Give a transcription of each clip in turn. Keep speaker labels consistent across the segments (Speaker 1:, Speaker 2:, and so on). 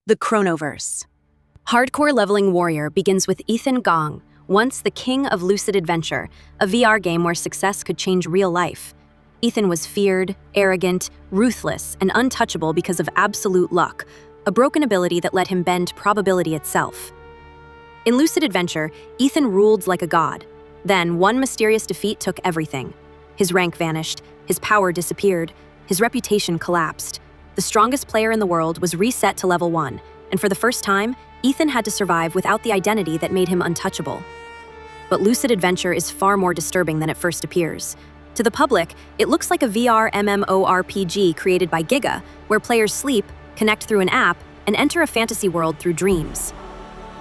Speaker 1: The Chronoverse. Hardcore leveling warrior begins with Ethan Gong, once the king of lucid adventure, a VR game where success could change real life. Ethan was feared, arrogant, ruthless, and untouchable because of absolute luck, a broken ability that let him bend probability itself. In lucid adventure, Ethan ruled like a god. Then, one mysterious defeat took everything. His rank vanished, his power disappeared, his reputation collapsed. The strongest player in the world was reset to level 1, and for the first time, Ethan had to survive without the identity that made him untouchable. But lucid adventure is far more disturbing than it first appears. To the public, it looks like a VR MMORPG created by Giga, where players sleep, connect through an app, and enter a fantasy world through dreams.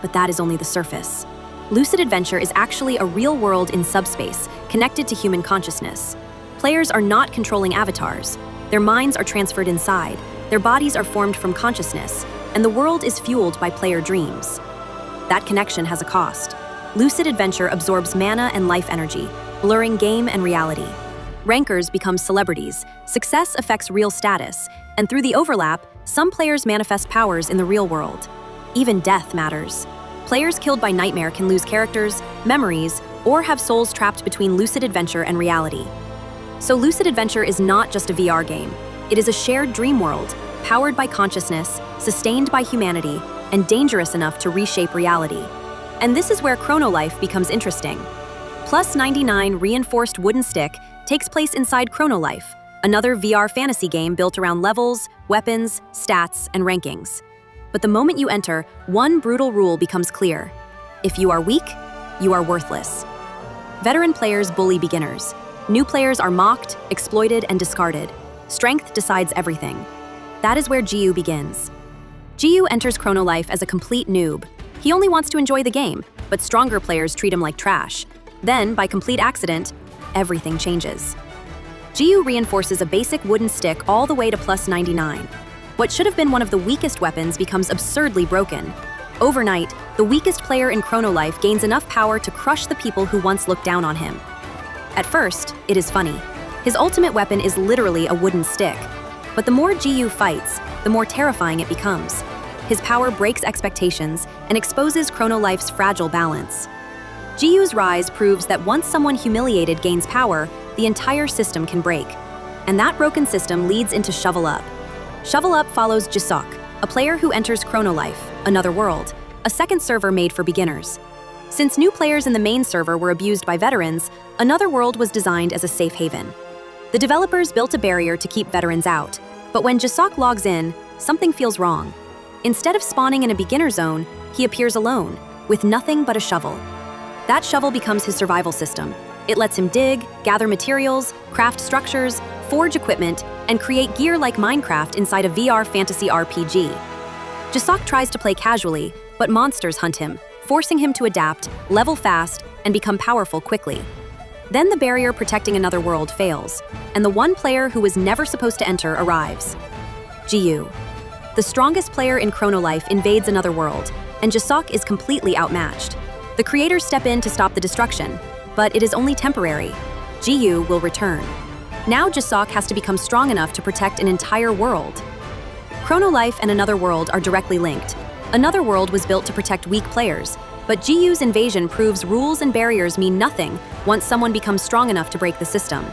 Speaker 1: But that is only the surface. Lucid adventure is actually a real world in subspace, connected to human consciousness. Players are not controlling avatars. Their minds are transferred inside, their bodies are formed from consciousness, and the world is fueled by player dreams. That connection has a cost. Lucid adventure absorbs mana and life energy, blurring game and reality. Rankers become celebrities, success affects real status, and through the overlap, some players manifest powers in the real world. Even death matters. Players killed by nightmare can lose characters, memories, or have souls trapped between lucid adventure and reality. So lucid adventure is not just a VR game. It is a shared dream world, powered by consciousness, sustained by humanity, and dangerous enough to reshape reality. And this is where Chrono Life becomes interesting. Plus 99 reinforced wooden stick takes place inside Chrono Life, another VR fantasy game built around levels, weapons, stats, and rankings. But the moment you enter, one brutal rule becomes clear. If you are weak, you are worthless. Veteran players bully beginners. New players are mocked, exploited, and discarded. Strength decides everything. That is where Jiu begins. Jiu enters Chrono Life as a complete noob. He only wants to enjoy the game, but stronger players treat him like trash. Then, by complete accident, everything changes. Jiu reinforces a basic wooden stick all the way to plus 99. What should have been one of the weakest weapons becomes absurdly broken. Overnight, the weakest player in Chrono Life gains enough power to crush the people who once looked down on him. At first, it is funny. His ultimate weapon is literally a wooden stick. But the more Jiu fights, the more terrifying it becomes. His power breaks expectations and exposes Chrono Life's fragile balance. Jiu's rise proves that once someone humiliated gains power, the entire system can break. And that broken system leads into Shovel Up. Shovel Up follows Jisuk, a player who enters Chrono Life, another world, a second server made for beginners. Since new players in the main server were abused by veterans, another world was designed as a safe haven. The developers built a barrier to keep veterans out, but when Jisuk logs in, something feels wrong. Instead of spawning in a beginner zone, he appears alone, with nothing but a shovel. That shovel becomes his survival system. It lets him dig, gather materials, craft structures, forge equipment, and create gear like Minecraft inside a VR fantasy RPG. Jisuk tries to play casually, but monsters hunt him, forcing him to adapt, level fast, and become powerful quickly. Then the barrier protecting another world fails, and the one player who was never supposed to enter arrives. Jiu. The strongest player in Chrono Life invades another world, and Jisuk is completely outmatched. The creators step in to stop the destruction, but it is only temporary. Jiu will return. Now Jisuk has to become strong enough to protect an entire world. Chrono Life and Another World are directly linked. Another World was built to protect weak players, but Jiu's invasion proves rules and barriers mean nothing once someone becomes strong enough to break the system.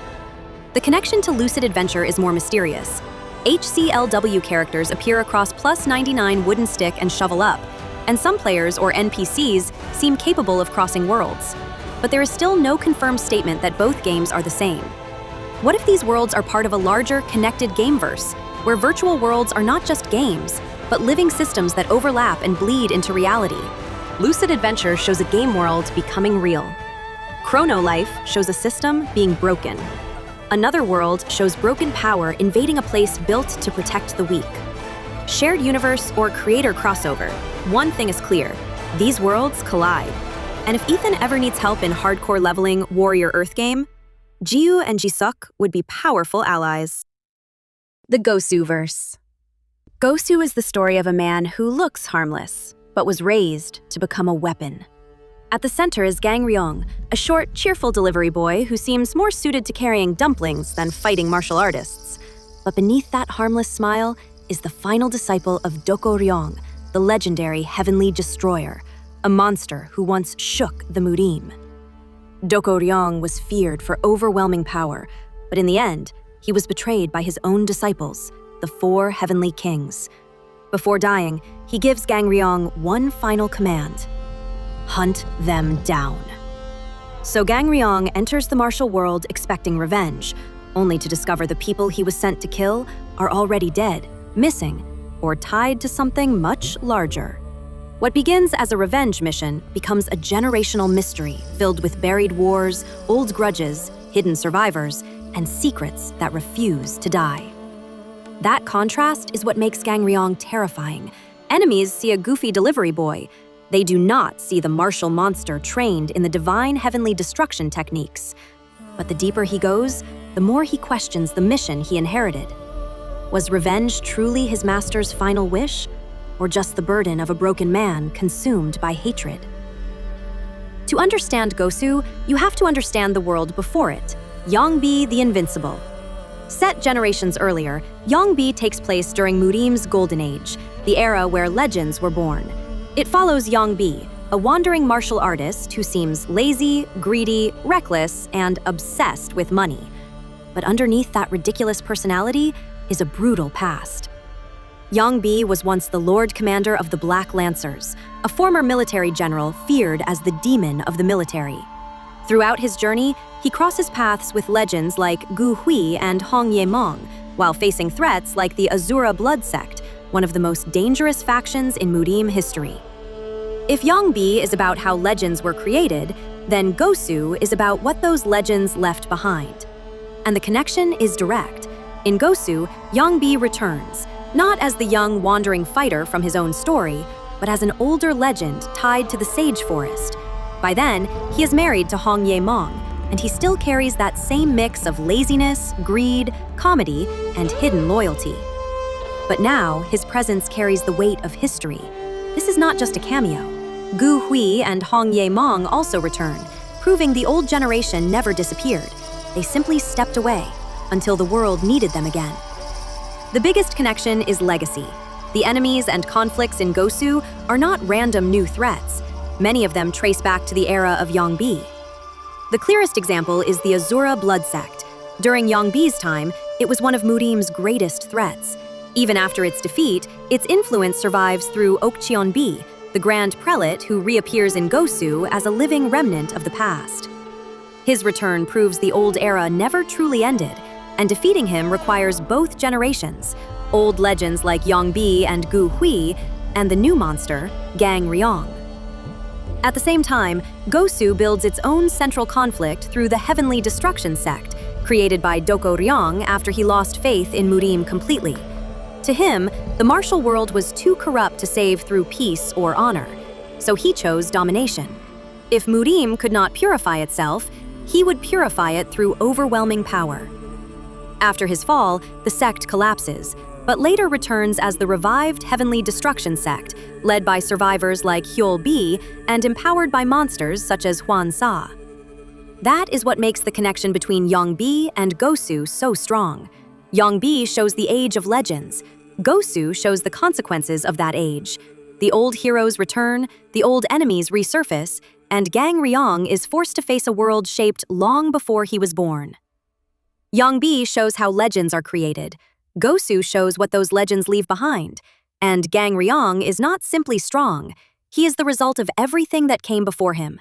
Speaker 1: The connection to lucid adventure is more mysterious. HCLW characters appear across plus 99 wooden stick and Shovel Up, and some players, or NPCs, seem capable of crossing worlds. But there is still no confirmed statement that both games are the same. What if these worlds are part of a larger, connected gameverse, where virtual worlds are not just games, but living systems that overlap and bleed into reality? Lucid adventure shows a game world becoming real. Chrono Life shows a system being broken. Another World shows broken power invading a place built to protect the weak. Shared universe or creator crossover, one thing is clear: these worlds collide. And if Ethan ever needs help in hardcore leveling Warrior Earth game, Jiu and Jisuk would be powerful allies. The Gosu-verse. Gosu is the story of a man who looks harmless, but was raised to become a weapon. At the center is Gang Ryong, a short, cheerful delivery boy who seems more suited to carrying dumplings than fighting martial artists. But beneath that harmless smile is the final disciple of Doko Ryong, the legendary Heavenly Destroyer, a monster who once shook the murim. Ryong was feared for overwhelming power, but in the end, he was betrayed by his own disciples, the 4 heavenly kings. Before dying, he gives Ryong one final command: hunt them down. So Ryong enters the martial world expecting revenge, only to discover the people he was sent to kill are already dead, missing, or tied to something much larger. What begins as a revenge mission becomes a generational mystery filled with buried wars, old grudges, hidden survivors, and secrets that refuse to die. That contrast is what makes Ryong terrifying. Enemies see a goofy delivery boy. They do not see the martial monster trained in the divine heavenly destruction techniques. But the deeper he goes, the more he questions the mission he inherited. Was revenge truly his master's final wish, or just the burden of a broken man consumed by hatred? To understand Gosu, you have to understand the world before it, Yongbi the Invincible. Set generations earlier, Yongbi takes place during Murim's Golden Age, the era where legends were born. It follows Yongbi, a wandering martial artist who seems lazy, greedy, reckless, and obsessed with money. But underneath that ridiculous personality is a brutal past. Yongbi was once the Lord Commander of the Black Lancers, a former military general feared as the demon of the military. Throughout his journey, he crosses paths with legends like Gu Hui and Hong Ye Mong, while facing threats like the Azura Blood Sect, one of the most dangerous factions in Murim history. If Yongbi is about how legends were created, then Gosu is about what those legends left behind. And the connection is direct. In Gosu, Yongbi returns, not as the young wandering fighter from his own story, but as an older legend tied to the Sage Forest. By then, he is married to Hong Ye Mong, and he still carries that same mix of laziness, greed, comedy, and hidden loyalty. But now, his presence carries the weight of history. This is not just a cameo. Gu Hui and Hong Ye Mong also return, proving the old generation never disappeared. They simply stepped away until the world needed them again. The biggest connection is legacy. The enemies and conflicts in Gosu are not random new threats. Many of them trace back to the era of Yongbi. The clearest example is the Azura Blood Sect. During Yongbi's time, it was one of Murim's greatest threats. Even after its defeat, its influence survives through Okcheonbi, the Grand Prelate who reappears in Gosu as a living remnant of the past. His return proves the old era never truly ended, and defeating him requires both generations, old legends like Yongbi and Gu Hui, and the new monster, Ryong. At the same time, Gosu builds its own central conflict through the Heavenly Destruction sect, created by Ryong after he lost faith in Murim completely. To him, the martial world was too corrupt to save through peace or honor, so he chose domination. If Murim could not purify itself, he would purify it through overwhelming power. After his fall, the sect collapses, but later returns as the revived Heavenly Destruction sect, led by survivors like Hyol Bi and empowered by monsters such as Hwan Sa. That is what makes the connection between Yongbi and Gosu so strong. Yongbi shows the age of legends. Gosu shows the consequences of that age. The old heroes return, the old enemies resurface, and Ryong is forced to face a world shaped long before he was born. Yongbi shows how legends are created. Gosu shows what those legends leave behind. And Ryong is not simply strong. He is the result of everything that came before him.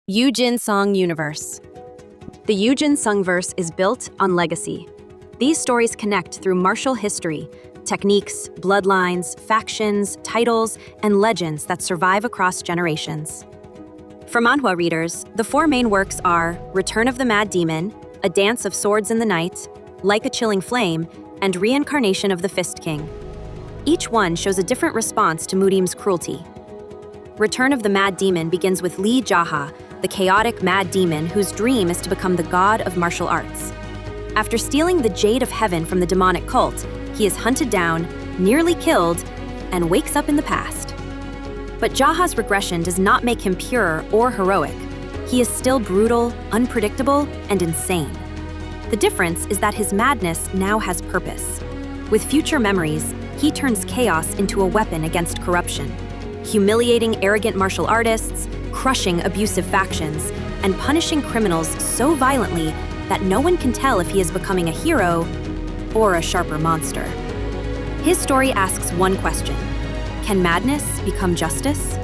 Speaker 1: Yu Jin-Sung Universe. The Yu Jin-Sung verse is built on legacy. These stories connect through martial history, techniques, bloodlines, factions, titles, and legends that survive across generations. For Manhwa readers, the 4 main works are Return of the Mad Demon, A Dance of Swords in the Night, Like a Chilling Flame, and Reincarnation of the Fist King. Each one shows a different response to Murim's cruelty. Return of the Mad Demon begins with Lee Jaha, the chaotic mad demon whose dream is to become the god of martial arts. After stealing the Jade of Heaven from the demonic cult, he is hunted down, nearly killed, and wakes up in the past. But Jaha's regression does not make him pure or heroic. He is still brutal, unpredictable, and insane. The difference is that his madness now has purpose. With future memories, he turns chaos into a weapon against corruption, humiliating arrogant martial artists, crushing abusive factions, and punishing criminals so violently that no one can tell if he is becoming a hero or a sharper monster. His story asks one question: can madness become justice?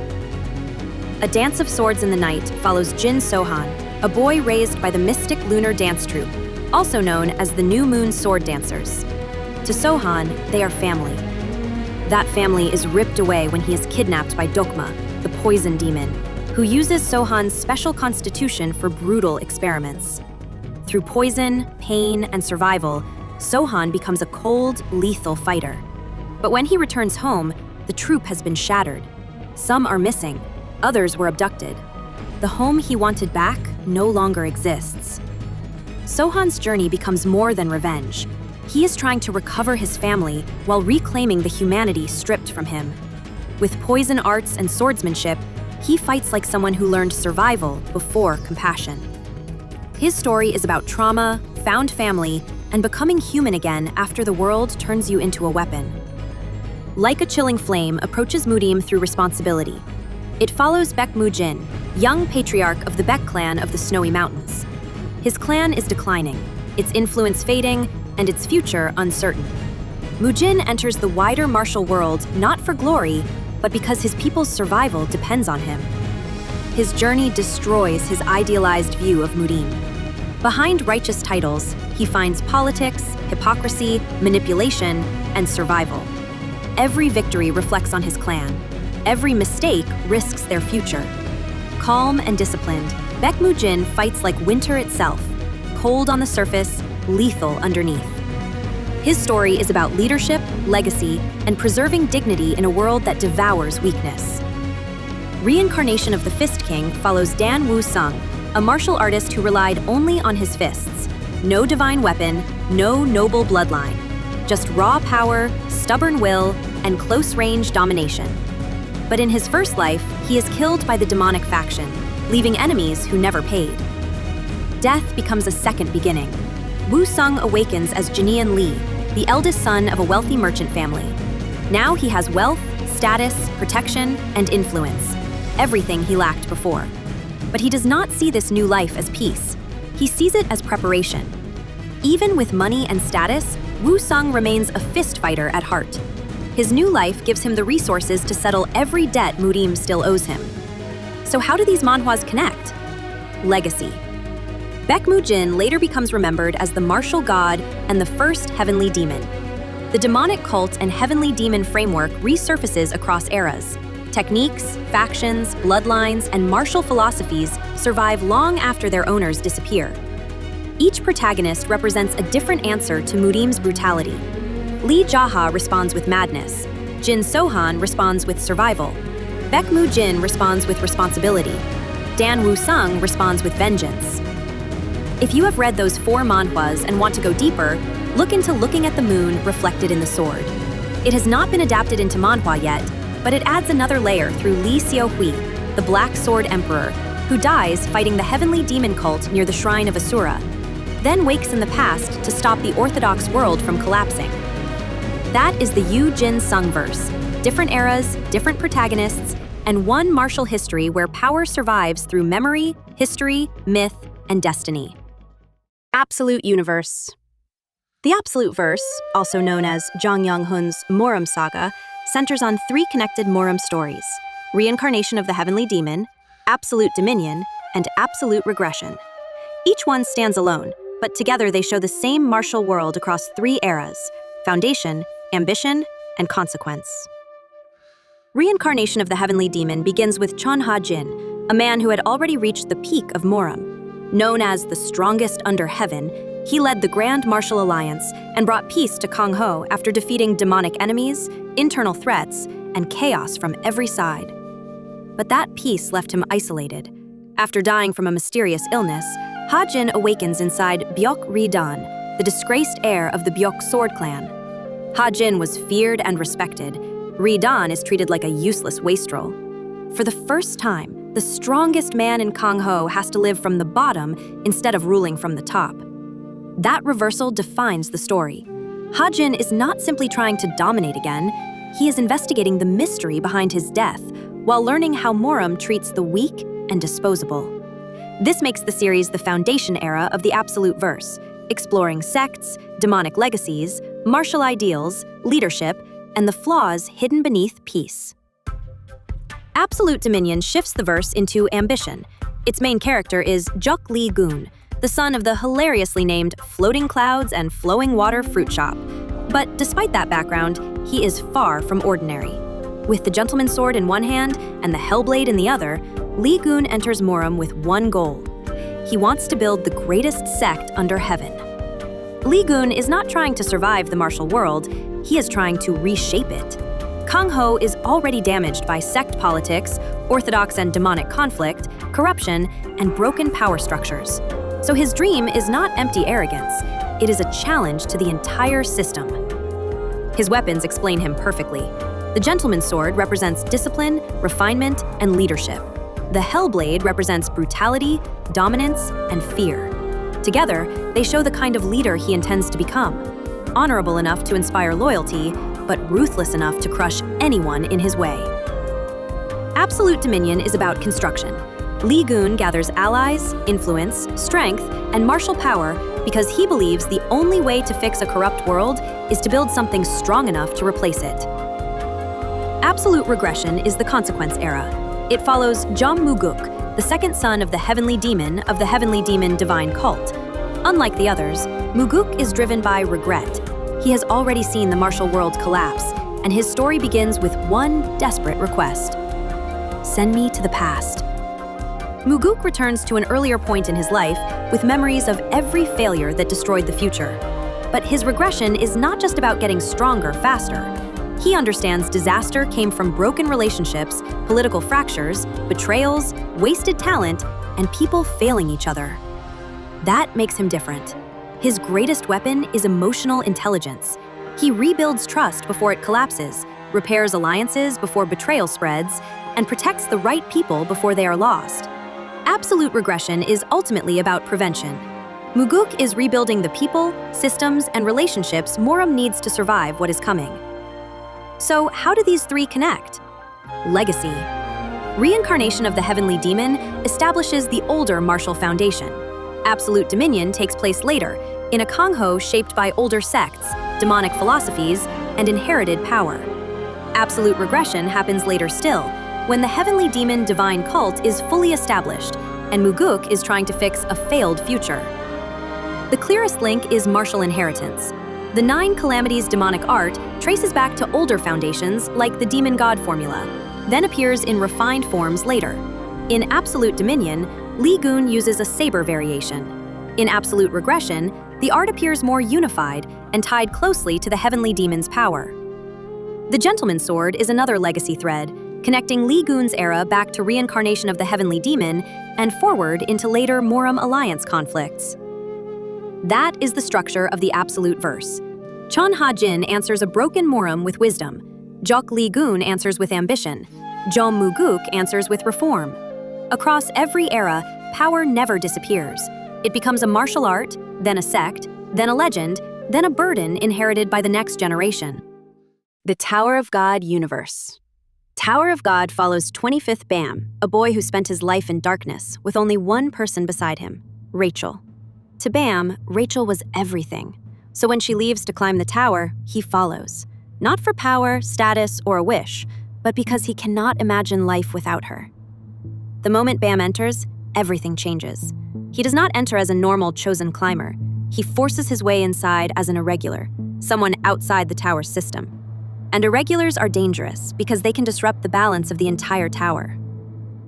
Speaker 1: A Dance of Swords in the Night follows Jin Sohan, a boy raised by the mystic lunar dance troupe, also known as the New Moon Sword Dancers. To Sohan, they are family. That family is ripped away when he is kidnapped by Dokma, the poison demon, who uses Sohan's special constitution for brutal experiments. Through poison, pain, and survival, Sohan becomes a cold, lethal fighter. But when he returns home, the troupe has been shattered. Some are missing, others were abducted. The home he wanted back no longer exists. Sohan's journey becomes more than revenge. He is trying to recover his family while reclaiming the humanity stripped from him. With poison arts and swordsmanship, he fights like someone who learned survival before compassion. His story is about trauma, found family, and becoming human again after the world turns you into a weapon. Like a chilling flame approaches Murim through responsibility. It follows Baek Mu-jin, young patriarch of the Baek clan of the Snowy Mountains. His clan is declining, its influence fading, and its future uncertain. Mu-jin enters the wider martial world not for glory, but because his people's survival depends on him. His journey destroys his idealized view of Murim. Behind righteous titles, he finds politics, hypocrisy, manipulation, and survival. Every victory reflects on his clan. Every mistake risks their future. Calm and disciplined, Baek Mu-jin fights like winter itself, cold on the surface, lethal underneath. His story is about leadership, legacy, and preserving dignity in a world that devours weakness. Reincarnation of the Fist King follows Dan Woo-sung, a martial artist who relied only on his fists. No divine weapon, no noble bloodline. Just raw power, stubborn will, and close-range domination. But in his first life, he is killed by the demonic faction, leaving enemies who never paid. Death becomes a second beginning. Woo-sung awakens as Jinian Lee, the eldest son of a wealthy merchant family. Now he has wealth, status, protection, and influence, everything he lacked before. But he does not see this new life as peace. He sees it as preparation. Even with money and status, Woo-sung remains a fist fighter at heart. His new life gives him the resources to settle every debt Murim still owes him. So how do these manhwas connect? Legacy. Baek Mu-jin later becomes remembered as the martial god and the first heavenly demon. The demonic cult and heavenly demon framework resurfaces across eras. Techniques, factions, bloodlines, and martial philosophies survive long after their owners disappear. Each protagonist represents a different answer to Murim's brutality. Lee Jaha responds with madness. Jin Sohan responds with survival. Baek Mu-jin responds with responsibility. Dan Woo-sung responds with vengeance. If you have read those 4 manhwas and want to go deeper, look into Looking at the Moon Reflected in the Sword. It has not been adapted into manhwa yet, but it adds another layer through Lee Seo-hui, the Black Sword Emperor, who dies fighting the heavenly demon cult near the shrine of Asura, then wakes in the past to stop the orthodox world from collapsing. That is the Yu Jin-Sung verse. Different eras, different protagonists, and one martial history where power survives through memory, history, myth, and destiny. Absolute Universe. The Absolute Verse, also known as Jang Young-hun's Murim Saga, centers on 3 connected Murim stories: Reincarnation of the Heavenly Demon, Absolute Dominion, and Absolute Regression. Each one stands alone, but together they show the same martial world across 3 eras: foundation, ambition, and consequence. Reincarnation of the Heavenly Demon begins with Chon Ha-jin, a man who had already reached the peak of Murim. Known as the strongest under heaven, he led the Grand Martial Alliance and brought peace to Kang Ho after defeating demonic enemies, internal threats, and chaos from every side. But that peace left him isolated. After dying from a mysterious illness, Ha-jin awakens inside Byok Ri-dan, the disgraced heir of the Byok sword clan. Ha-jin was feared and respected. Ri-dan is treated like a useless wastrel. For the first time, the strongest man in Kang Ho has to live from the bottom instead of ruling from the top. That reversal defines the story. Ha-jin is not simply trying to dominate again, he is investigating the mystery behind his death, while learning how murim treats the weak and disposable. This makes the series the foundation era of the Absolute Verse, exploring sects, demonic legacies, martial ideals, leadership, and the flaws hidden beneath peace. Absolute Dominion shifts the verse into ambition. Its main character is Juk Lee-gun, the son of the hilariously named Floating Clouds and Flowing Water Fruit Shop. But despite that background, he is far from ordinary. With the gentleman's sword in one hand and the hellblade in the other, Lee-gun enters murim with one goal. He wants to build the greatest sect under heaven. Lee-gun is not trying to survive the martial world, he is trying to reshape it. Kang-ho is already damaged by sect politics, orthodox and demonic conflict, corruption, and broken power structures. So his dream is not empty arrogance, it is a challenge to the entire system. His weapons explain him perfectly. The gentleman's sword represents discipline, refinement, and leadership. The hellblade represents brutality, dominance, and fear. Together, they show the kind of leader he intends to become. Honorable enough to inspire loyalty, but ruthless enough to crush anyone in his way. Absolute Dominion is about construction. Lee-gun gathers allies, influence, strength, and martial power because he believes the only way to fix a corrupt world is to build something strong enough to replace it. Absolute Regression is the Consequence era. It follows Jom Moo-guk, the second son of the Heavenly Demon Divine Cult. Unlike the others, Moo-guk is driven by regret. He has already seen the martial world collapse, and his story begins with one desperate request. Send me to the past. Moo-guk returns to an earlier point in his life with memories of every failure that destroyed the future. But his regression is not just about getting stronger faster. He understands disaster came from broken relationships, political fractures, betrayals, wasted talent, and people failing each other. That makes him different. His greatest weapon is emotional intelligence. He rebuilds trust before it collapses, repairs alliances before betrayal spreads, and protects the right people before they are lost. Absolute Regression is ultimately about prevention. Moo-guk is rebuilding the people, systems, and relationships murim needs to survive what is coming. So how do these three connect? Legacy. Reincarnation of the Heavenly Demon establishes the older martial foundation. Absolute Dominion takes place later, in a Kang-ho shaped by older sects, demonic philosophies, and inherited power. Absolute Regression happens later still, when the Heavenly Demon Divine Cult is fully established, and Moo-guk is trying to fix a failed future. The clearest link is martial inheritance. The 9 Calamities demonic art traces back to older foundations like the Demon God formula, then appears in refined forms later. In Absolute Dominion, Lee-gun uses a saber variation. In Absolute Regression, the art appears more unified and tied closely to the Heavenly Demon's power. The Gentleman's Sword is another legacy thread, connecting Lee-gun's era back to reincarnation of the Heavenly Demon and forward into later murim alliance conflicts. That is the structure of the Absolute Verse. Chon Ha-jin answers a broken murim with wisdom. Juk Lee-gun answers with ambition. Jom Moo-guk answers with reform. Across every era, power never disappears. It becomes a martial art, then a sect, then a legend, then a burden inherited by the next generation. The Tower of God Universe. Tower of God follows 25th Bam, a boy who spent his life in darkness with only one person beside him, Rachel. To Bam, Rachel was everything. So when she leaves to climb the tower, he follows. Not for power, status, or a wish, but because he cannot imagine life without her. The moment Bam enters, everything changes. He does not enter as a normal chosen climber. He forces his way inside as an irregular, someone outside the tower's system. And irregulars are dangerous because they can disrupt the balance of the entire tower.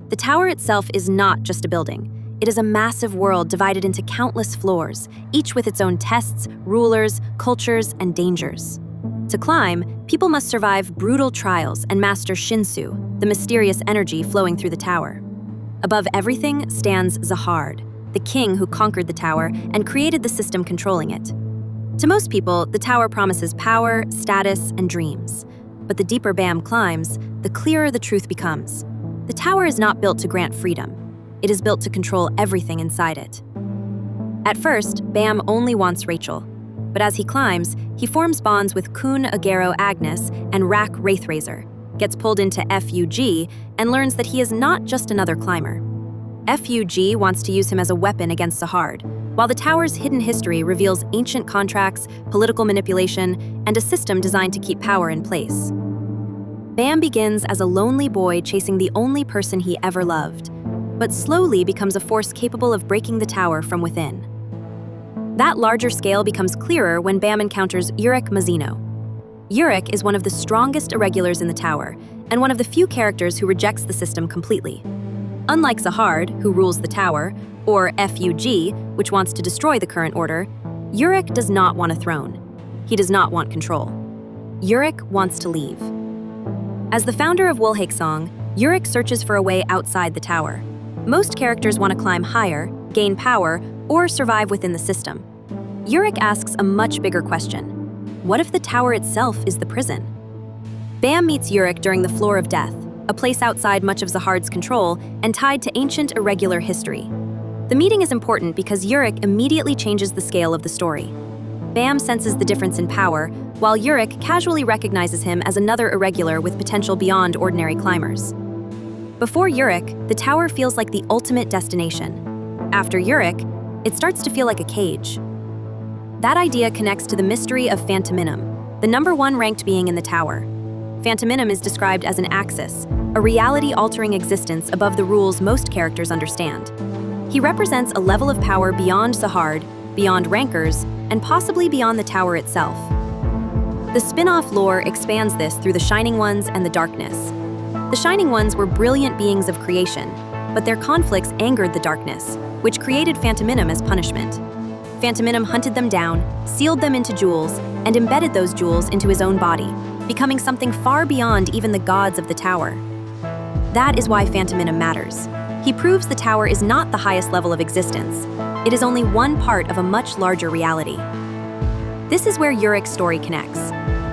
Speaker 1: The tower itself is not just a building. It is a massive world divided into countless floors, each with its own tests, rulers, cultures, and dangers. To climb, people must survive brutal trials and master Shinsu, the mysterious energy flowing through the tower. Above everything stands Zahard, the king who conquered the tower and created the system controlling it. To most people, the tower promises power, status, and dreams. But the deeper Bam climbs, the clearer the truth becomes. The tower is not built to grant freedom. It is built to control everything inside it. At first, Bam only wants Rachel. But as he climbs, He forms bonds with Kun Agero Agnes and Rak Wraithrazor, gets pulled into FUG, and learns that he is not just another climber. FUG wants to use him as a weapon against Sahard, while the tower's hidden history reveals ancient contracts, political manipulation, and a system designed to keep power in place. Bam begins as a lonely boy chasing the only person he ever loved, but slowly becomes a force capable of breaking the tower from within. That larger scale becomes clearer when Bam encounters Urek Mazino. Urek is one of the strongest irregulars in the tower, and one of the few characters who rejects the system completely. Unlike Sahard, who rules the tower, or FUG, which wants to destroy the current order, Urek does not want a throne. He does not want control. Urek wants to leave. As the founder of Wulhaksong, Urek searches for a way outside the tower. Most characters want to climb higher, gain power, or survive within the system. Urek asks a much bigger question. What if the tower itself is the prison? Bam meets Urek during the Floor of Death, a place outside much of Sahard's control and tied to ancient irregular history. The meeting is important because Urek immediately changes the scale of the story. Bam senses the difference in power, while Urek casually recognizes him as another irregular with potential beyond ordinary climbers. Before Urek, the tower feels like the ultimate destination. After Urek, it starts to feel like a cage. That idea connects to the mystery of Phantominum, the #1 ranked being in the tower. Phantominum is described as an axis, a reality-altering existence above the rules most characters understand. He represents a level of power beyond Sahard, beyond rankers, and possibly beyond the tower itself. The spin-off lore expands this through the Shining Ones and the Darkness. The Shining Ones were brilliant beings of creation, but their conflicts angered the Darkness, which created Phantominum as punishment. Phantominum hunted them down, sealed them into jewels, and embedded those jewels into his own body, becoming something far beyond even the gods of the tower. That is why Phantominum matters. He proves the tower is not the highest level of existence. It is only one part of a much larger reality. This is where Urek's story connects.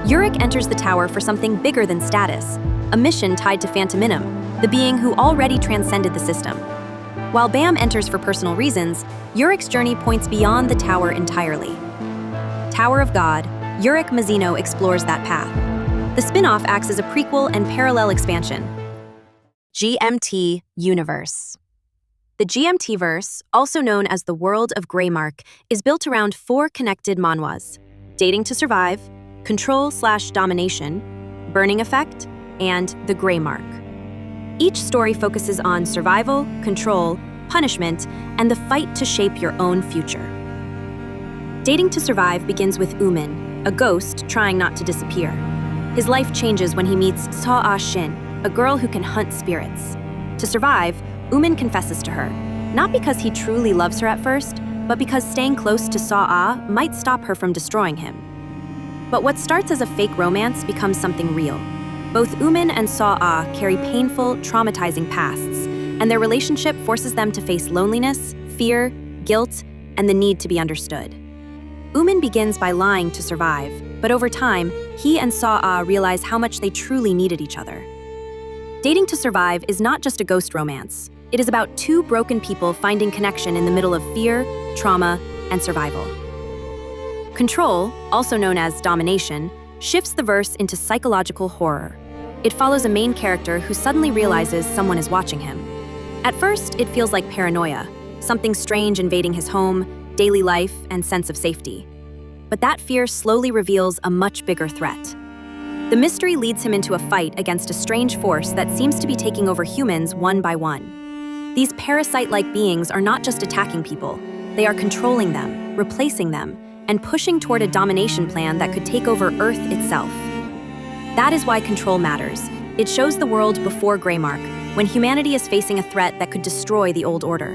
Speaker 1: Urek enters the tower for something bigger than status, a mission tied to Phantominum, the being who already transcended the system. While Bam enters for personal reasons, Urek's journey points beyond the tower entirely. Tower of God, Urek Mazino explores that path. The spin-off acts as a prequel and parallel expansion. GMT Universe. The GMT-verse, also known as the world of Graymark, is built around 4 connected manhwas: Dating to Survive, Control/Domination, Burning Effect, and the Graymark. Each story focuses on survival, control, punishment, and the fight to shape your own future. Dating to Survive begins with Umin, a ghost trying not to disappear. His life changes when he meets Saw Shin, a girl who can hunt spirits. To survive, Umin confesses to her, not because he truly loves her at first, but because staying close to Saw might stop her from destroying him. But what starts as a fake romance becomes something real. Both Umin and Saw carry painful, traumatizing pasts, and their relationship forces them to face loneliness, fear, guilt, and the need to be understood. Umin begins by lying to survive, but over time, he and Saw realize how much they truly needed each other. Dating to Survive is not just a ghost romance. It is about 2 broken people finding connection in the middle of fear, trauma, and survival. Control, also known as Domination, shifts the verse into psychological horror. It follows a main character who suddenly realizes someone is watching him. At first, it feels like paranoia, something strange invading his home, daily life, and sense of safety. But that fear slowly reveals a much bigger threat. The mystery leads him into a fight against a strange force that seems to be taking over humans one by one. These parasite-like beings are not just attacking people, they are controlling them, replacing them, and pushing toward a domination plan that could take over Earth itself. That is why Control matters. It shows the world before Graymark, when humanity is facing a threat that could destroy the old order.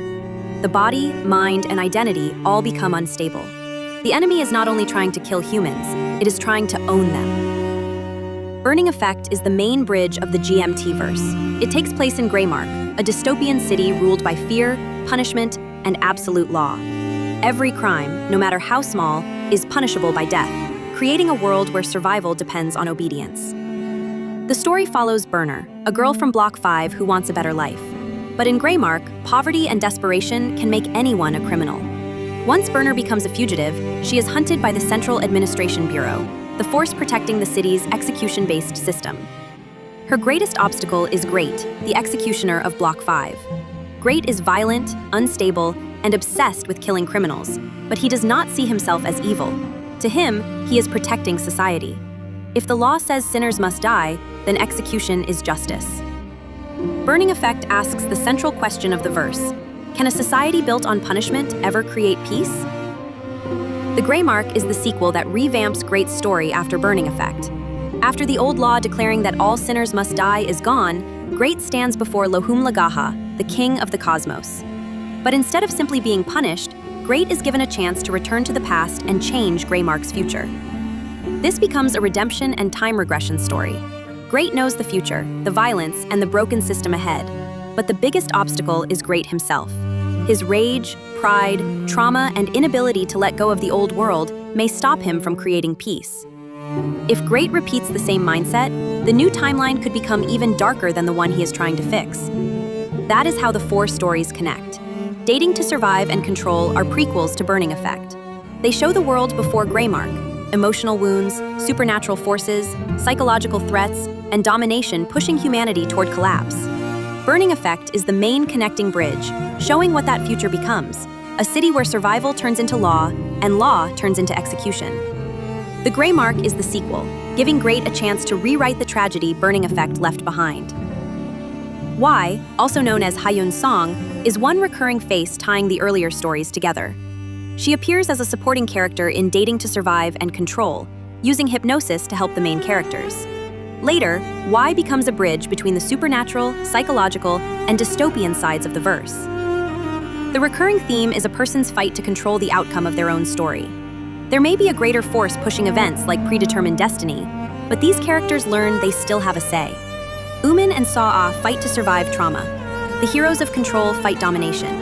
Speaker 1: The body, mind, and identity all become unstable. The enemy is not only trying to kill humans, it is trying to own them. Burning Effect is the main bridge of the GMT-verse. It takes place in Graymark, a dystopian city ruled by fear, punishment, and absolute law. Every crime, no matter how small, is punishable by death, creating a world where survival depends on obedience. The story follows Burner, a girl from Block 5 who wants a better life. But in Graymark, poverty and desperation can make anyone a criminal. Once Burner becomes a fugitive, she is hunted by the Central Administration Bureau, the force protecting the city's execution-based system. Her greatest obstacle is Great, the executioner of Block 5. Great is violent, unstable, and obsessed with killing criminals, but he does not see himself as evil. To him, he is protecting society. If the law says sinners must die, then execution is justice. Burning Effect asks the central question of the verse: can a society built on punishment ever create peace? The Graymark is the sequel that revamps Great's story after Burning Effect. After the old law declaring that all sinners must die is gone, Great stands before Lohum Lagaha, the king of the cosmos. But instead of simply being punished, Great is given a chance to return to the past and change Graymark's future. This becomes a redemption and time regression story. Great knows the future, the violence, and the broken system ahead. But the biggest obstacle is Great himself. His rage, pride, trauma, and inability to let go of the old world may stop him from creating peace. If Great repeats the same mindset, the new timeline could become even darker than the one he is trying to fix. That is how the four stories connect. Dating to Survive and Control are prequels to Burning Effect. They show the world before Graymark: emotional wounds, supernatural forces, psychological threats, and domination pushing humanity toward collapse. Burning Effect is the main connecting bridge, showing what that future becomes: a city where survival turns into law, and law turns into execution. The Graymark is the sequel, giving Great a chance to rewrite the tragedy Burning Effect left behind. Y, also known as Hyun Song, is one recurring face tying the earlier stories together. She appears as a supporting character in Dating to Survive and Control, using hypnosis to help the main characters. Later, Y becomes a bridge between the supernatural, psychological, and dystopian sides of the verse. The recurring theme is a person's fight to control the outcome of their own story. There may be a greater force pushing events like predetermined destiny, but these characters learn they still have a say. Umin and Saw fight to survive trauma. The heroes of Control fight domination.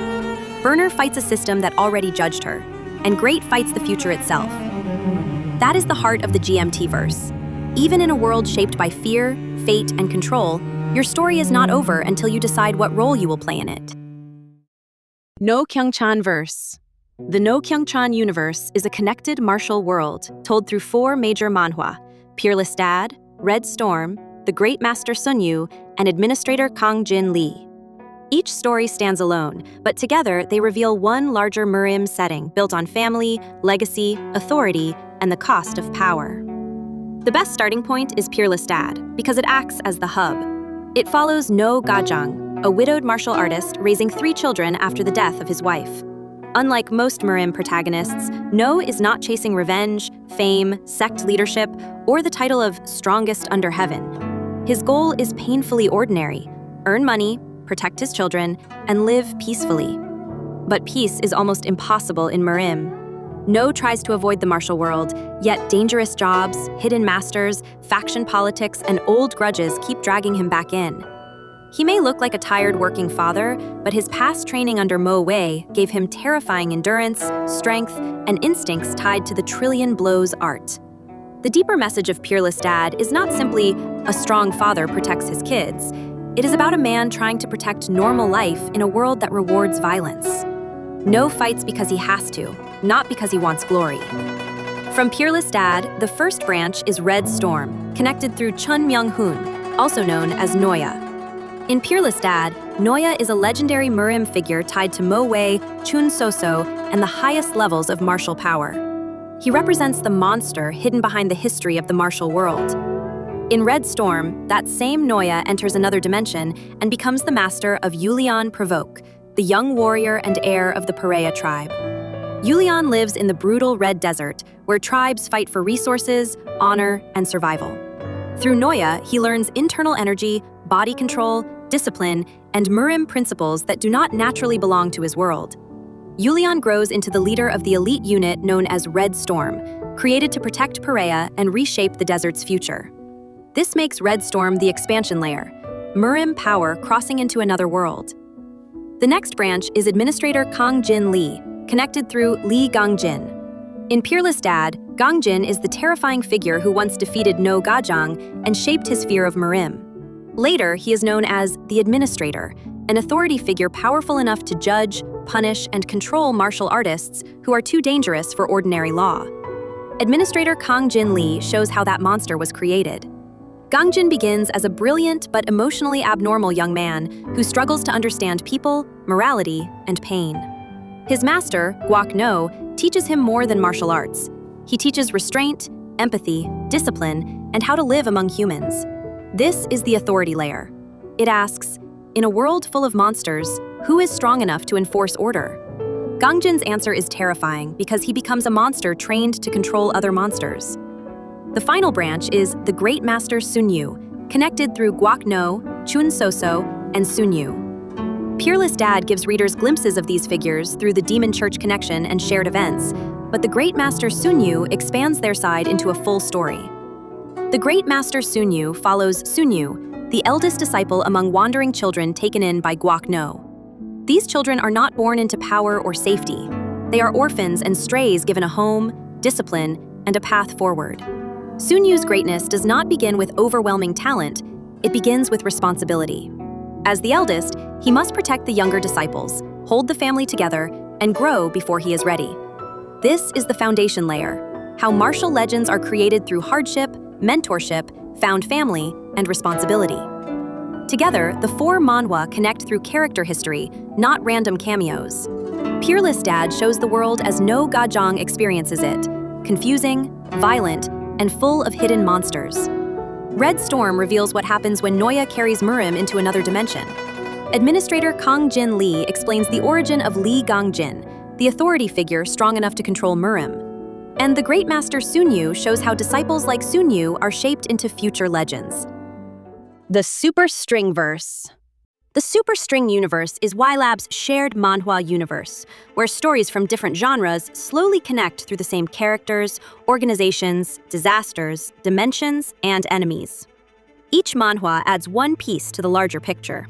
Speaker 1: Burner fights a system that already judged her, and Great fights the future itself. That is the heart of the GMT verse. Even in a world shaped by fear, fate, and control, your story is not over until you decide what role you will play in it. No Kyungchan verse. The No Kyungchan universe is a connected martial world told through four major manhwa: Peerless Dad, Red Storm, The Great Master Sun Yu, and Administrator Kang Jin Lee. Each story stands alone, but together they reveal one larger murim setting built on family, legacy, authority, and the cost of power. The best starting point is Peerless Dad, because it acts as the hub. It follows No Gajang, a widowed martial artist raising 3 children after the death of his wife. Unlike most murim protagonists, No is not chasing revenge, fame, sect leadership, or the title of strongest under heaven. His goal is painfully ordinary: earn money, protect his children, and live peacefully. But peace is almost impossible in murim. No tries to avoid the martial world, yet dangerous jobs, hidden masters, faction politics, and old grudges keep dragging him back in. He may look like a tired working father, but his past training under Mo Wei gave him terrifying endurance, strength, and instincts tied to the trillion blows art. The deeper message of Peerless Dad is not simply a strong father protects his kids. It is about a man trying to protect normal life in a world that rewards violence. No fights because he has to, not because he wants glory. From Peerless Dad, the first branch is Red Storm, connected through Chun Myung-hoon, also known as Noya. In Peerless Dad, Noya is a legendary murim figure tied to Mo Wei, Chun Soso, and the highest levels of martial power. He represents the monster hidden behind the history of the martial world. In Red Storm, that same Noya enters another dimension and becomes the master of Yulian Provoke, the young warrior and heir of the Pareya tribe. Yulian lives in the brutal Red Desert, where tribes fight for resources, honor, and survival. Through Noya, he learns internal energy, body control, discipline, and murim principles that do not naturally belong to his world. Yulian grows into the leader of the elite unit known as Red Storm, created to protect Pareya and reshape the desert's future. This makes Red Storm the expansion layer, murim power crossing into another world. The next branch is Administrator Kang Jin Lee, connected through Lee Gangjin. In Peerless Dad, Gangjin is the terrifying figure who once defeated No Gajang and shaped his fear of murim. Later, he is known as the Administrator, an authority figure powerful enough to judge, punish, and control martial artists who are too dangerous for ordinary law. Administrator Kang Jin Lee shows how that monster was created. Gang Jin begins as a brilliant but emotionally abnormal young man who struggles to understand people, morality, and pain. His master, Guak No, teaches him more than martial arts. He teaches restraint, empathy, discipline, and how to live among humans. This is the authority layer. It asks, in a world full of monsters, who is strong enough to enforce order? Gang Jin's answer is terrifying because he becomes a monster trained to control other monsters. The final branch is the Great Master Sun Yu, connected through Guak No, Chun Soso, and Sun Yu. Peerless Dad gives readers glimpses of these figures through the Demon Church connection and shared events, but the Great Master Sun Yu expands their side into a full story. The Great Master Sun Yu follows Sun Yu, the eldest disciple among wandering children taken in by Guak No. These children are not born into power or safety. They are orphans and strays given a home, discipline, and a path forward. Sun Yu's greatness does not begin with overwhelming talent, it begins with responsibility. As the eldest, he must protect the younger disciples, hold the family together, and grow before he is ready. This is the foundation layer, how martial legends are created through hardship, mentorship, found family, and responsibility. Together, the four manhwa connect through character history, not random cameos. Peerless Dad shows the world as no Gajong experiences it, confusing, violent, and full of hidden monsters. Red Storm reveals what happens when Noya carries Murim into another dimension. Administrator Kang Jin Lee explains the origin of Lee Gang Jin, the authority figure strong enough to control Murim. And the Great Master Sun Yu shows how disciples like Sun Yu are shaped into future legends. The Super String Verse. The Super String Universe is YLAB's shared manhwa universe, where stories from different genres slowly connect through the same characters, organizations, disasters, dimensions, and enemies. Each manhwa adds one piece to the larger picture.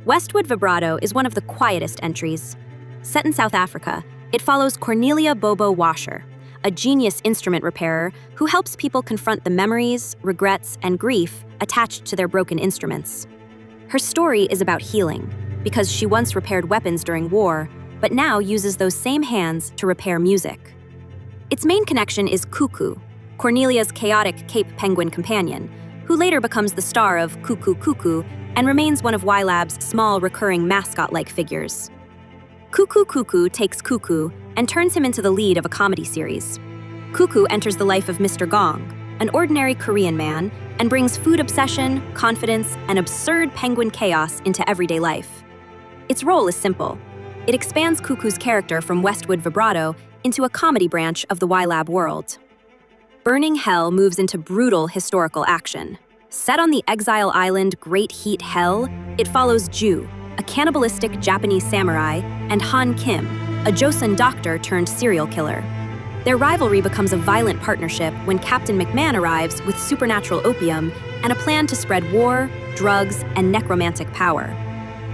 Speaker 1: Westwood Vibrato is one of the quietest entries. Set in South Africa, it follows Cornelia Bobo Washer, a genius instrument repairer who helps people confront the memories, regrets, and grief attached to their broken instruments. Her story is about healing, because she once repaired weapons during war, but now uses those same hands to repair music. Its main connection is Cuckoo, Cornelia's chaotic Cape Penguin companion, who later becomes the star of Cuckoo Cuckoo and remains one of YLAB's small recurring mascot-like figures. Cuckoo Cuckoo takes Cuckoo and turns him into the lead of a comedy series. Cuckoo enters the life of Mr. Gong, an ordinary Korean man, and brings food obsession, confidence, and absurd penguin chaos into everyday life. Its role is simple. It expands Cuckoo's character from Westwood Vibrato into a comedy branch of the YLAB world. Burning Hell moves into brutal historical action. Set on the exile island Great Heat Hell, it follows Ju, a cannibalistic Japanese samurai, and Han Kim, a Joseon doctor turned serial killer. Their rivalry becomes a violent partnership when Captain McMahon arrives with supernatural opium and a plan to spread war, drugs, and necromantic power.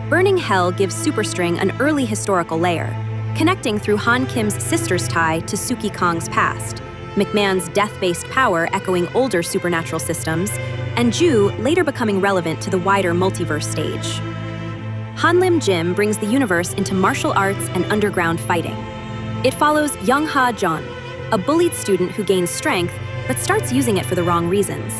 Speaker 1: Burning Hell gives Superstring an early historical layer, connecting through Han Kim's sister's tie to Suki Kong's past, McMahon's death-based power echoing older supernatural systems, and Ju later becoming relevant to the wider multiverse stage. Hanlim Jim brings the universe into martial arts and underground fighting. It follows Young Ha John, a bullied student who gains strength but starts using it for the wrong reasons.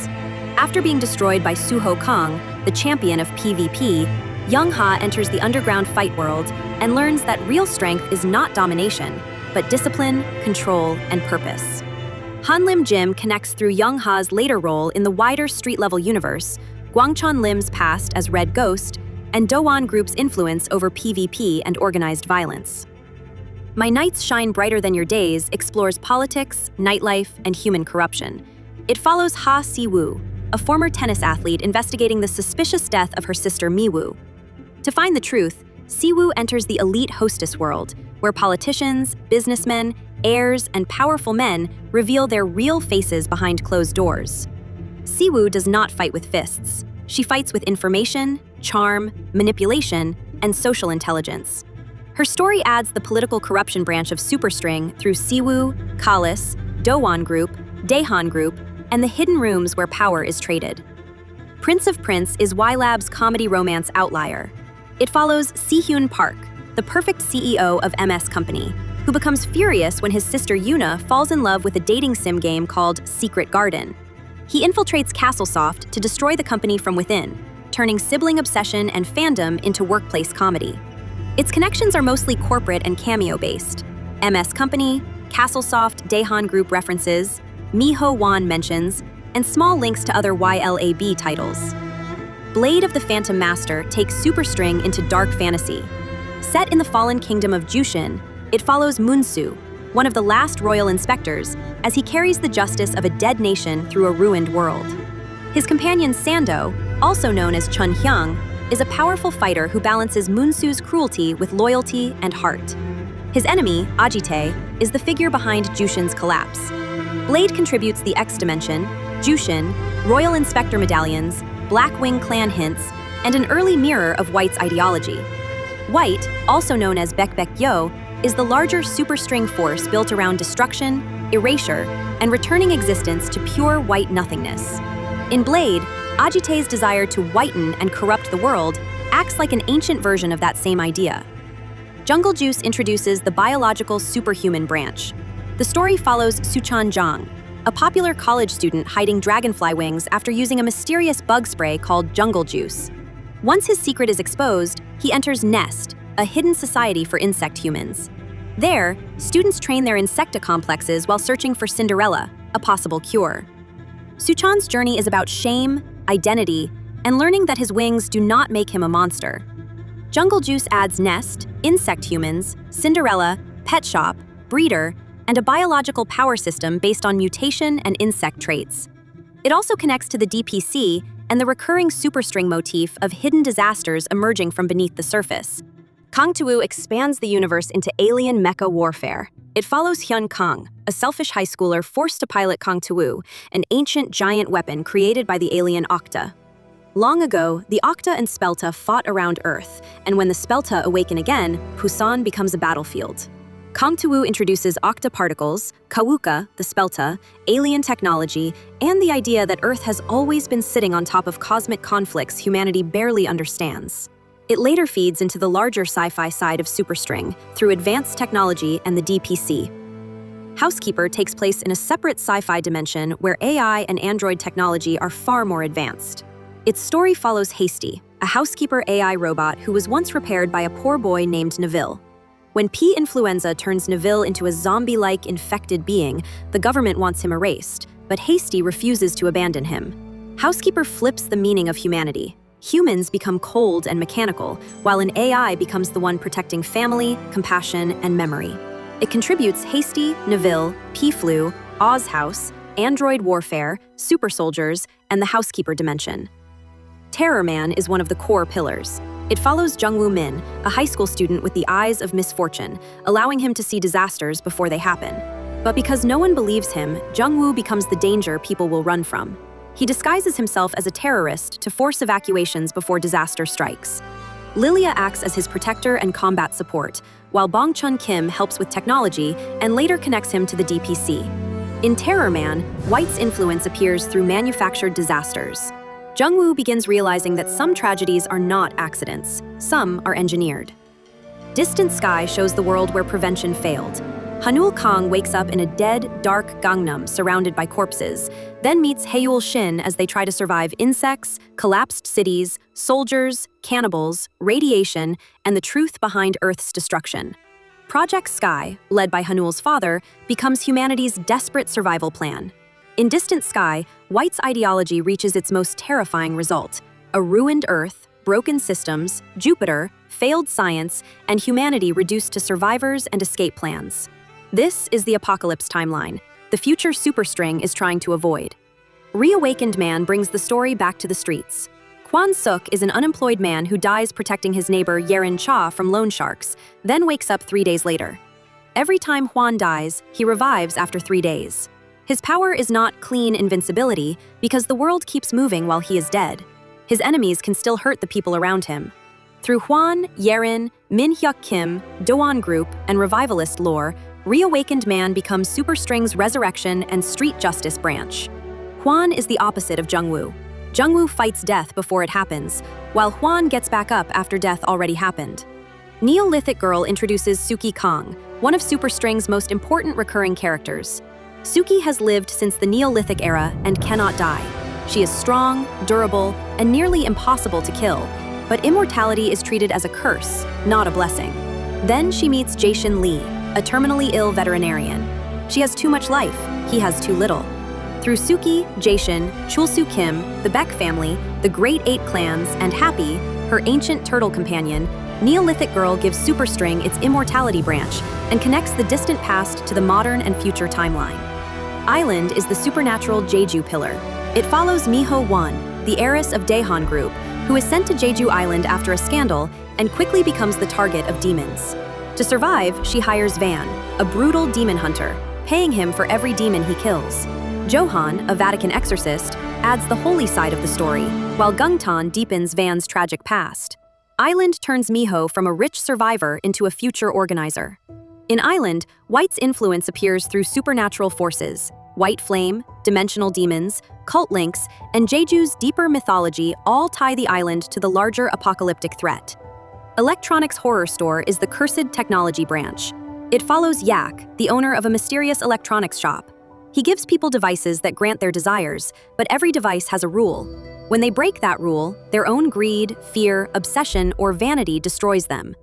Speaker 1: After being destroyed by Suho Kong, the champion of PvP, Young Ha enters the underground fight world and learns that real strength is not domination, but discipline, control, and purpose. Hanlim Jim connects through Young Ha's later role in the wider street-level universe, Guangchon Lim's past as Red Ghost, and Doan Group's influence over PvP and organized violence. My Nights Shine Brighter Than Your Days explores politics, nightlife, and human corruption. It follows Ha Si-woo, a former tennis athlete investigating the suspicious death of her sister Mi-woo. To find the truth, Si-woo enters the elite hostess world, where politicians, businessmen, heirs, and powerful men reveal their real faces behind closed doors. Si-woo does not fight with fists. She fights with information, charm, manipulation, and social intelligence. Her story adds the political corruption branch of Superstring through Si-woo, Kalis, Doan Group, Daehan Group, and the hidden rooms where power is traded. Prince of Prince is YLAB's comedy romance outlier. It follows Si-hyun Park, the perfect CEO of MS Company, who becomes furious when his sister Yuna falls in love with a dating sim game called Secret Garden. He infiltrates Castlesoft to destroy the company from within, turning sibling obsession and fandom into workplace comedy. Its connections are mostly corporate and cameo-based. MS Company, Castlesoft, Daehan Group references, Miho Wan mentions, and small links to other YLAB titles. Blade of the Phantom Master takes Superstring into dark fantasy. Set in the fallen kingdom of Jushin, it follows Munsu, one of the last royal inspectors, as he carries the justice of a dead nation through a ruined world. His companion Sando, also known as Chun Hyung, is a powerful fighter who balances Munsu's cruelty with loyalty and heart. His enemy, Ajite, is the figure behind Jushin's collapse. Blade contributes the X dimension, Jushin, royal inspector medallions, Blackwing clan hints, and an early mirror of White's ideology. White, also known as Bekbek-yo, is the larger superstring force built around destruction, erasure, and returning existence to pure white nothingness. In Blade, Ajite's desire to whiten and corrupt the world acts like an ancient version of that same idea. Jungle Juice introduces the biological superhuman branch. The story follows Suchan Jang, a popular college student hiding dragonfly wings after using a mysterious bug spray called Jungle Juice. Once his secret is exposed, he enters Nest, a hidden society for insect humans. There, students train their insecta complexes while searching for Cinderella, a possible cure. Suchan's journey is about shame, identity, and learning that his wings do not make him a monster. Jungle Juice adds Nest, insect humans, Cinderella, pet shop, breeder, and a biological power system based on mutation and insect traits. It also connects to the DPC and the recurring superstring motif of hidden disasters emerging from beneath the surface. Kangtuwu expands the universe into alien mecha warfare. It follows Hyun Kang, a selfish high schooler forced to pilot Kangtuwu, an ancient giant weapon created by the alien Octa. Long ago, the Octa and Spelta fought around Earth, and when the Spelta awaken again, Busan becomes a battlefield. Kangtuwu introduces Octa particles, Kawuka, the Spelta, alien technology, and the idea that Earth has always been sitting on top of cosmic conflicts humanity barely understands. It later feeds into the larger sci-fi side of Superstring through advanced technology and the DPC. Housekeeper takes place in a separate sci-fi dimension where AI and android technology are far more advanced. Its story follows Hasty, a housekeeper AI robot who was once repaired by a poor boy named Neville. When P influenza turns Neville into a zombie-like infected being, the government wants him erased, but Hasty refuses to abandon him. Housekeeper flips the meaning of humanity. Humans become cold and mechanical, while an AI becomes the one protecting family, compassion, and memory. It contributes Hasty, Neville, P-Flu, Oz House, Android Warfare, Super Soldiers, and the Housekeeper dimension. Terror Man is one of the core pillars. It follows Jungwoo Min, a high school student with the eyes of misfortune, allowing him to see disasters before they happen. But because no one believes him, Jungwoo becomes the danger people will run from. He disguises himself as a terrorist to force evacuations before disaster strikes. Lilia acts as his protector and combat support, while Bong Chun Kim helps with technology and later connects him to the DPC. In Terror Man, White's influence appears through manufactured disasters. Jungwoo begins realizing that some tragedies are not accidents, some are engineered. Distant Sky shows the world where prevention failed. Hanul Kang wakes up in a dead, dark Gangnam surrounded by corpses, then meets Haeul Shin as they try to survive insects, collapsed cities, soldiers, cannibals, radiation, and the truth behind Earth's destruction. Project Sky, led by Hanul's father, becomes humanity's desperate survival plan. In Distant Sky, White's ideology reaches its most terrifying result: a ruined Earth, broken systems, Jupiter, failed science, and humanity reduced to survivors and escape plans. This is the apocalypse timeline, the future Superstring is trying to avoid. Reawakened Man brings the story back to the streets. Kwan Suk is an unemployed man who dies protecting his neighbor Yerin Cha from loan sharks, then wakes up 3 days later. Every time Hwan dies, he revives after 3 days. His power is not clean invincibility because the world keeps moving while he is dead. His enemies can still hurt the people around him. Through Hwan, Yerin, Min Hyuk Kim, Doan Group, and revivalist lore, Reawakened Man becomes Superstring's resurrection and street justice branch. Hwan is the opposite of Jungwoo. Jungwoo fights death before it happens, while Hwan gets back up after death already happened. Neolithic Girl introduces Suki Kong, one of Super String's most important recurring characters. Suki has lived since the Neolithic era and cannot die. She is strong, durable, and nearly impossible to kill, but immortality is treated as a curse, not a blessing. Then she meets Jae-shin Lee, a terminally ill veterinarian. She has too much life, he has too little. Through Suki, Jae-shin, Chul-soo Kim, the Baek family, the Great Eight clans, and Happy, her ancient turtle companion, Neolithic Girl gives Super String its immortality branch and connects the distant past to the modern and future timeline. Island is the supernatural Jeju pillar. It follows Miho Won, the heiress of Daehan Group, who is sent to Jeju Island after a scandal and quickly becomes the target of demons. To survive, she hires Van, a brutal demon hunter, paying him for every demon he kills. Johan, a Vatican exorcist, adds the holy side of the story, while Gungtan deepens Van's tragic past. Island turns Miho from a rich survivor into a future organizer. In Island, White's influence appears through supernatural forces. White flame, dimensional demons, cult links, and Jeju's deeper mythology all tie the island to the larger apocalyptic threat. Electronics Horror Store is the cursed technology branch. It follows Yak, the owner of a mysterious electronics shop. He gives people devices that grant their desires, but every device has a rule. When they break that rule, their own greed, fear, obsession, or vanity destroys them.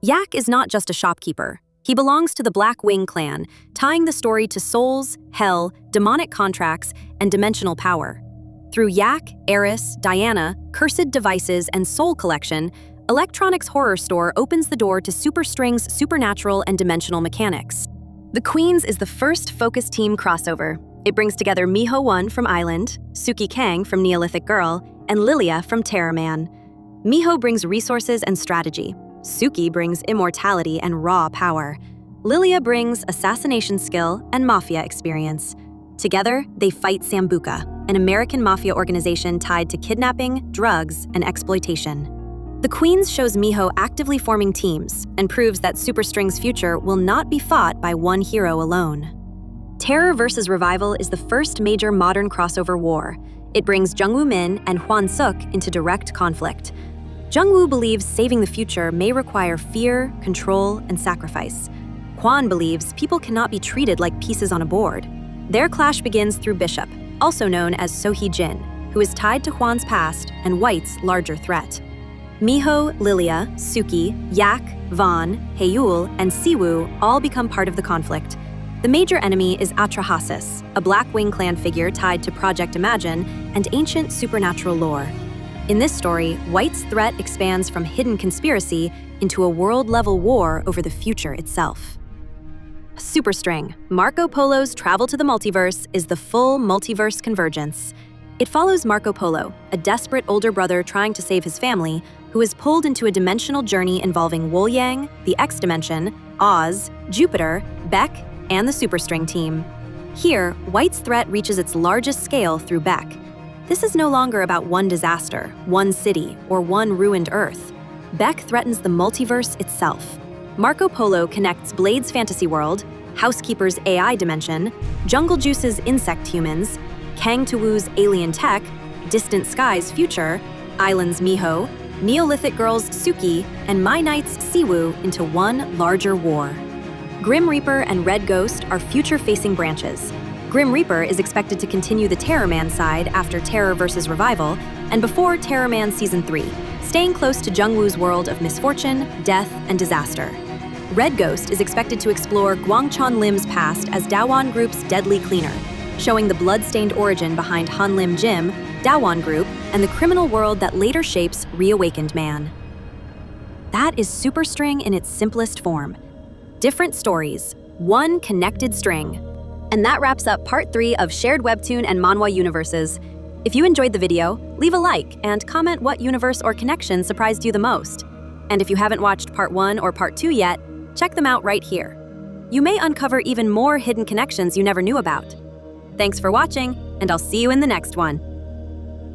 Speaker 1: Yak is not just a shopkeeper. He belongs to the Black Wing clan, tying the story to souls, hell, demonic contracts, and dimensional power. Through Yak, Eris, Diana, Cursed Devices, and Soul Collection, Electronics Horror Store opens the door to Super String's supernatural and dimensional mechanics. The Queens is the first Focus Team crossover. It brings together Miho Won from Island, Suki Kang from Neolithic Girl, and Lilia from Terror Man. Miho brings resources and strategy. Suki brings immortality and raw power. Lilia brings assassination skill and mafia experience. Together, they fight Sambuca, an American mafia organization tied to kidnapping, drugs, and exploitation. The Queens shows Miho actively forming teams and proves that Super String's future will not be fought by one hero alone. Terror vs. Revival is the first major modern crossover war. It brings Jungwoo Min and Hwan Suk into direct conflict. Jungwoo believes saving the future may require fear, control, and sacrifice. Hwan believes people cannot be treated like pieces on a board. Their clash begins through Bishop, also known as Sohee Jin, who is tied to Hwan's past and White's larger threat. Miho, Lilia, Suki, Yak, Vaughn, Haeul, and Siwoo all become part of the conflict. The major enemy is Atrahasis, a Black Wing clan figure tied to Project Imagine and ancient supernatural lore. In this story, White's threat expands from hidden conspiracy into a world-level war over the future itself. Super String, Marco Polo's travel to the multiverse, is the full multiverse convergence. It follows Marco Polo, a desperate older brother trying to save his family, who is pulled into a dimensional journey involving Wolyang, the X-Dimension, Oz, Jupiter, Baek, and the Super String team. Here, White's threat reaches its largest scale through Baek. This is no longer about one disaster, one city, or one ruined Earth. Baek threatens the multiverse itself. Marco Polo connects Blade's fantasy world, Housekeeper's AI dimension, Jungle Juice's insect humans, Kang To-woo's alien tech, Distant Sky's future, Island's Miho, Neolithic Girl's Suki, and My Knight's Siwoo into one larger war. Grim Reaper and Red Ghost are future-facing branches. Grim Reaper is expected to continue the Terror Man side after Terror vs. Revival and before Terror Man Season 3, staying close to Jungwoo's world of misfortune, death, and disaster. Red Ghost is expected to explore Gwangcheon Lim's past as Dawon Group's deadly cleaner, showing the blood-stained origin behind Han Lim Jim, Dawon Group, and the criminal world that later shapes Reawakened Man. That is Super String in its simplest form. Different stories, one connected string. And that wraps up Part 3 of Shared Webtoon and Manhwa universes. If you enjoyed the video, leave a like and comment what universe or connection surprised you the most. And if you haven't watched Part 1 or Part 2 yet, check them out right here. You may uncover even more hidden connections you never knew about. Thanks for watching, and I'll see you in the next one.